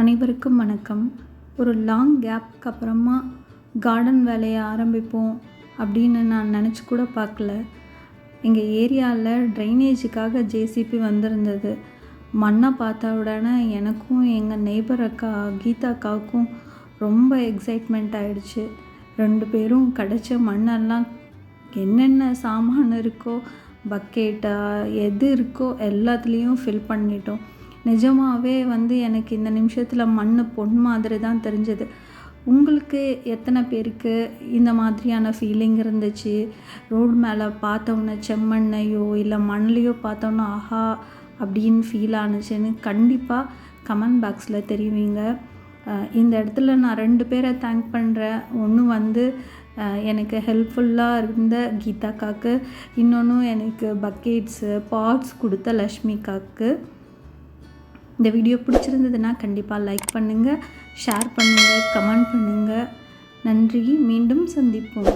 அனைவருக்கும் வணக்கம். ஒரு லாங் கேப்க்கு அப்புறமா கார்டன் வேலையை ஆரம்பிப்போம் அப்படின்னு நான் நினச்சி கூட பார்க்கல. எங்கள் ஏரியாவில் ட்ரைனேஜுக்காக ஜேசிபி வந்திருந்தது. மண்ணை பார்த்த உடனே எனக்கும் எங்கள் நெய்பர் அக்கா கீதா அக்காவுக்கும் ரொம்ப எக்ஸைட்மெண்ட் ஆகிடுச்சு. 2 பேரும் கிடச்ச மண்ணெல்லாம் என்னென்ன சாமான் இருக்கோ, பக்கெட்டா எது இருக்கோ எல்லாத்துலேயும் ஃபில் பண்ணிட்டோம். நிஜமாகவே எனக்கு இந்த நிமிஷத்தில் மண் பொன் மாதிரி தான் தெரிஞ்சது. உங்களுக்கு எத்தனை பேருக்கு இந்த மாதிரியான ஃபீலிங் இருந்துச்சு? ரோடு மேலே பார்த்தோன்னே செம்மண்ணையோ இல்லை மண்ணையோ பார்த்தோன்னா ஆஹா அப்படின்னு ஃபீல் ஆணுச்சுன்னு கண்டிப்பாக கமெண்ட் பாக்ஸில் தெரிவிங்க. இந்த இடத்துல நான் 2 பேரை தேங்க் பண்ணுறேன். ஒன்று எனக்கு ஹெல்ப்ஃபுல்லாக இருந்த கீதாக்காக்கு, இன்னொன்று எனக்கு பக்கெட்ஸு பாட்ஸ் கொடுத்த லக்ஷ்மிக்காக்கு. இந்த வீடியோ பிடிச்சிருந்ததுன்னா கண்டிப்பாக லைக் பண்ணுங்கள், ஷேர் பண்ணுங்கள், கமெண்ட் பண்ணுங்கள். நன்றி. மீண்டும் சந்திப்போம்.